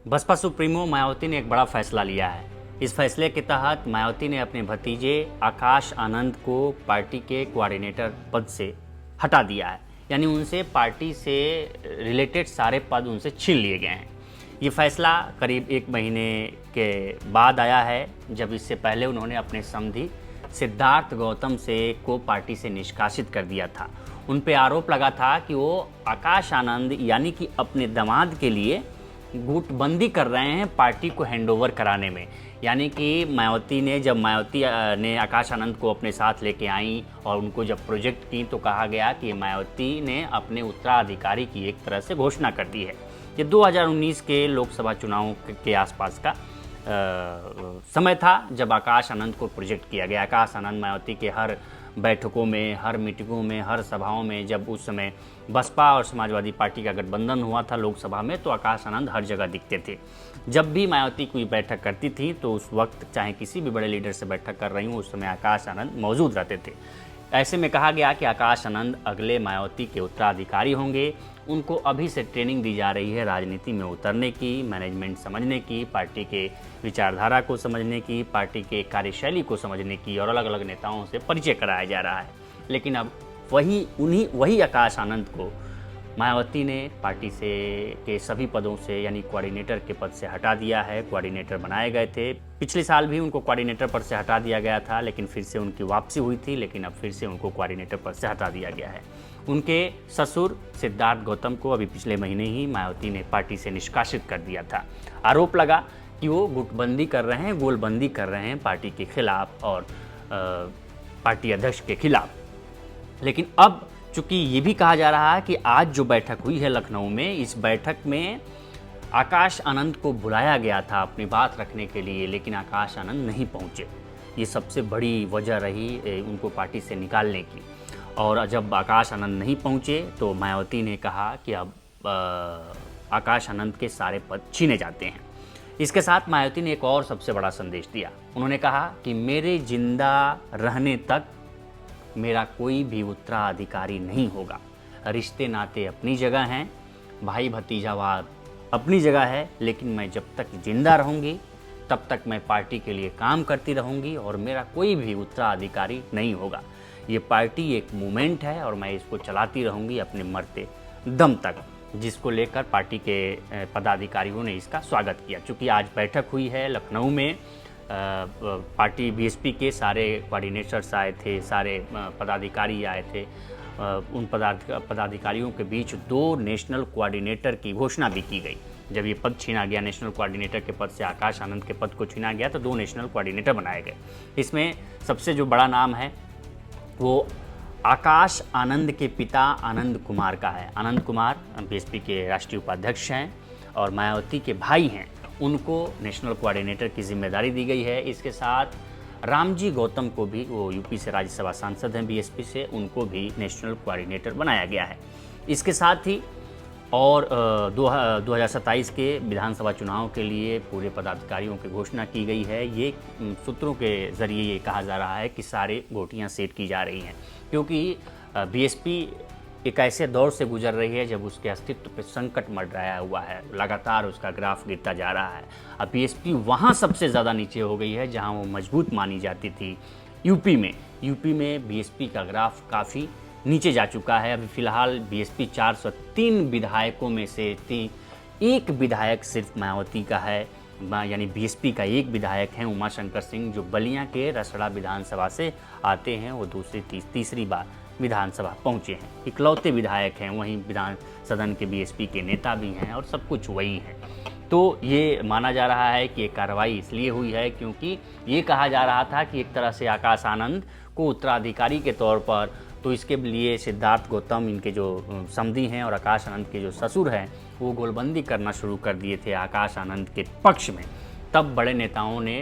Baspa supremo Mayawati ने एक बड़ा फैसला लिया है। इस फैसले के तहत मायावती ने अपने भतीजे आकाश आनंद को पार्टी के कोऑर्डिनेटर पद से हटा दिया है, यानी उनसे पार्टी से रिलेटेड सारे पद उनसे छीन लिए गए हैं। ये फैसला करीब 1 महीने के बाद आया है, जब इससे पहले उन्होंने अपने समधी सिद्धार्थ गौतम को पार्टी से निष्कासित कर दिया था। उन पे आरोप लगा था कि वो आकाश आनंद यानी कि अपने दामाद के लिए गुटबंदी कर रहे हैं पार्टी को हैंडओवर कराने में। यानी कि मायावती ने आकाश आनंद को अपने साथ लेके आई और उनको जब प्रोजेक्ट की तो कहा गया कि मायावती ने अपने उत्तराधिकारी की एक तरह से घोषणा कर दी है। ये 2019 के लोकसभा चुनाव के आसपास का समय था जब आकाश आनंद को प्रोजेक्ट किया गया। आकाश आनंद मायावती के हर बैठकों में, हर मीटिंगों में, हर सभाओं में, जब उस समय बसपा और समाजवादी पार्टी का गठबंधन हुआ था लोकसभा में, तो आकाश आनंद हर जगह दिखते थे। जब भी मायावती कोई बैठक करती थी तो उस वक्त चाहे किसी भी बड़े लीडर से बैठक कर रही हूँ, उस समय आकाश आनंद मौजूद रहते थे। ऐसे में कहा गया कि आकाश आनंद अगले मायावती के उत्तराधिकारी होंगे। उनको अभी से ट्रेनिंग दी जा रही है राजनीति में उतरने की, मैनेजमेंट समझने की, पार्टी के विचारधारा को समझने की, पार्टी के कार्यशैली को समझने की, और अलग अलग नेताओं से परिचय कराया जा रहा है। लेकिन अब वही आकाश आनंद को मायावती ने पार्टी के सभी पदों से यानी कोऑर्डिनेटर के पद से हटा दिया है। कोऑर्डिनेटर बनाए गए थे, पिछले साल भी उनको कोऑर्डिनेटर पद से हटा दिया गया था, लेकिन फिर से उनकी वापसी हुई थी, लेकिन अब फिर से उनको कोऑर्डिनेटर पद से हटा दिया गया है। उनके ससुर सिद्धार्थ गौतम को अभी पिछले महीने ही मायावती ने पार्टी से निष्कासित कर दिया था। आरोप लगा कि वो गुटबंदी कर रहे हैं, गोलबंदी कर रहे हैं पार्टी के खिलाफ और पार्टी अध्यक्ष के खिलाफ। लेकिन अब चूंकि ये भी कहा जा रहा है कि आज जो बैठक हुई है लखनऊ में, इस बैठक में आकाश आनंद को बुलाया गया था अपनी बात रखने के लिए, लेकिन आकाश आनंद नहीं पहुंचे। ये सबसे बड़ी वजह रही उनको पार्टी से निकालने की। और जब आकाश आनंद नहीं पहुंचे तो मायावती ने कहा कि अब आकाश आनंद के सारे पद छीने जाते हैं। इसके साथ मायावती ने एक और सबसे बड़ा संदेश दिया। उन्होंने कहा कि मेरे जिंदा रहने तक मेरा कोई भी उत्तराधिकारी नहीं होगा। रिश्ते नाते अपनी जगह हैं, भाई भतीजावाद अपनी जगह है, लेकिन मैं जब तक जिंदा रहूंगी तब तक मैं पार्टी के लिए काम करती रहूंगी और मेरा कोई भी उत्तराधिकारी नहीं होगा। ये पार्टी एक मूवमेंट है और मैं इसको चलाती रहूंगी अपने मरते दम तक, जिसको लेकर पार्टी के पदाधिकारियों ने इसका स्वागत किया। चूँकि आज बैठक हुई है लखनऊ में, पार्टी बीएसपी के सारे कोऑर्डिनेटर्स आए थे, सारे पदाधिकारी आए थे। उन पदाधिकारियों के बीच 2 नेशनल कोऑर्डिनेटर की घोषणा भी की गई। जब ये पद छीना गया, नेशनल कोऑर्डिनेटर के पद से आकाश आनंद के पद को छीना गया, तो 2 नेशनल कोऑर्डिनेटर बनाए गए। इसमें सबसे जो बड़ा नाम है वो आकाश आनंद के पिता आनंद कुमार का है। आनंद कुमार बीएसपी के राष्ट्रीय उपाध्यक्ष हैं और मायावती के भाई हैं। उनको नेशनल कोऑर्डिनेटर की जिम्मेदारी दी गई है। इसके साथ रामजी गौतम को भी, वो यूपी से राज्यसभा सांसद हैं बीएसपी से, उनको भी नेशनल कोऑर्डिनेटर बनाया गया है। इसके साथ ही और 2027 के विधानसभा चुनाव के लिए पूरे पदाधिकारियों की घोषणा की गई है। ये सूत्रों के ज़रिए ये कहा जा रहा है कि सारे गोटियां सेट की जा रही हैं, क्योंकि बीएसपी एक ऐसे दौर से गुजर रही है जब उसके अस्तित्व पर संकट मंडराया हुआ है। लगातार उसका ग्राफ गिरता जा रहा है। अब बीएसपी वहाँ सबसे ज़्यादा नीचे हो गई है जहाँ वो मजबूत मानी जाती थी। यूपी में बीएसपी का ग्राफ काफ़ी नीचे जा चुका है। अभी फ़िलहाल बीएसपी 403 विधायकों में से एक विधायक सिर्फ मायावती का है, यानी बीएसपी का एक विधायक हैं उमाशंकर सिंह, जो बलिया के रसड़ा विधानसभा से आते हैं। वो तीसरी बार विधानसभा पहुंचे हैं, इकलौते विधायक हैं। वहीं विधान सदन के बीएसपी के नेता भी हैं और सब कुछ वही है। तो ये माना जा रहा है कि ये कार्रवाई इसलिए हुई है क्योंकि ये कहा जा रहा था कि एक तरह से आकाश आनंद को उत्तराधिकारी के तौर पर, तो इसके लिए सिद्धार्थ गौतम इनके जो समधी हैं और आकाश आनंद के जो ससुर हैं वो गोलबंदी करना शुरू कर दिए थे आकाश आनंद के पक्ष में। तब बड़े नेताओं ने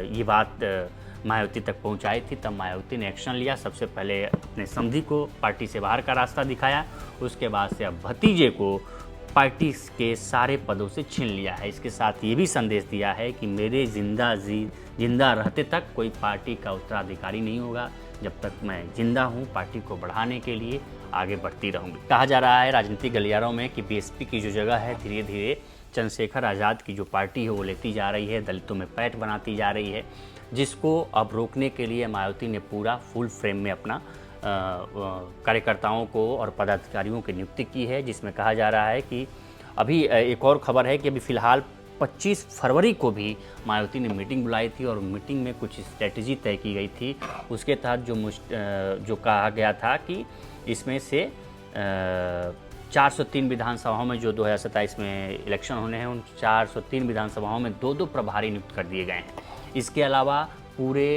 ये बात मायावती तक पहुंचाई थी। तब मायावती ने एक्शन लिया। सबसे पहले अपने समधी को पार्टी से बाहर का रास्ता दिखाया, उसके बाद से अब भतीजे को पार्टी के सारे पदों से छीन लिया है। इसके साथ ये भी संदेश दिया है कि मेरे जिंदा रहते तक कोई पार्टी का उत्तराधिकारी नहीं होगा। जब तक मैं जिंदा हूँ पार्टी को बढ़ाने के लिए आगे बढ़ती रहूँगी। कहा जा रहा है राजनीतिक गलियारों में कि बीएसपी की जो जगह है धीरे धीरे चंद्रशेखर आज़ाद की जो पार्टी है वो लेती जा रही है, दलितों में पैठ बनाती जा रही है, जिसको अब रोकने के लिए मायावती ने पूरा फुल फ्रेम में अपना कार्यकर्ताओं को और पदाधिकारियों की नियुक्ति की है, जिसमें कहा जा रहा है कि अभी एक और खबर है कि अभी फ़िलहाल 25 फरवरी को भी मायावती ने मीटिंग बुलाई थी और मीटिंग में कुछ स्ट्रेटजी तय की गई थी। उसके तहत जो कहा गया था कि इसमें से 403 विधानसभाओं में जो 2027 में इलेक्शन होने हैं, उन 403 विधानसभाओं में 2-2 प्रभारी नियुक्त कर दिए गए हैं। इसके अलावा पूरे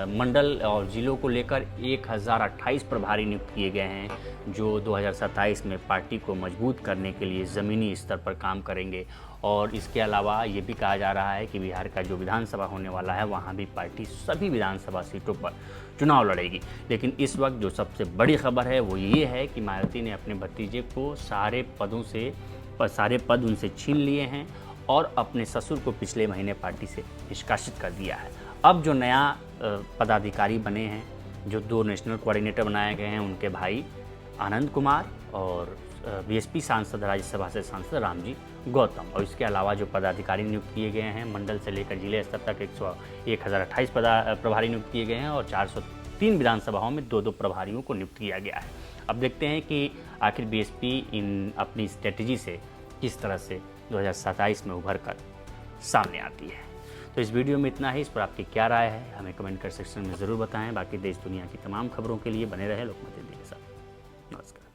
मंडल और ज़िलों को लेकर 1028 प्रभारी नियुक्त किए गए हैं, जो 2027 में पार्टी को मजबूत करने के लिए ज़मीनी स्तर पर काम करेंगे। और इसके अलावा ये भी कहा जा रहा है कि बिहार का जो विधानसभा होने वाला है, वहाँ भी पार्टी सभी विधानसभा सीटों पर चुनाव लड़ेगी। लेकिन इस वक्त जो सबसे बड़ी खबर है वो ये है कि मायावती ने अपने भतीजे को सारे पद उनसे छीन लिए हैं और अपने ससुर को पिछले महीने पार्टी से निष्कासित कर दिया है। अब जो नया पदाधिकारी बने हैं, जो 2 नेशनल कोऑर्डिनेटर बनाए गए हैं, उनके भाई आनंद कुमार और बीएसपी सांसद, राज्यसभा से सांसद रामजी गौतम, और इसके अलावा जो पदाधिकारी नियुक्त किए गए हैं मंडल से लेकर जिले स्तर तक 1028 प्रभारी नियुक्त किए गए हैं और 403 विधानसभाओं में 2-2 प्रभारियों को नियुक्त किया गया है। अब देखते हैं कि आखिर बीएसपी इन अपनी स्ट्रेटजी से किस तरह से 2027 में उभर कर सामने आती है। तो इस वीडियो में इतना ही। इस पर आपकी क्या राय है हमें कमेंट कर सेक्शन में ज़रूर बताएं। बाकी देश दुनिया की तमाम खबरों के लिए बने रहे लोकमत इंडिया के साथ। नमस्कार।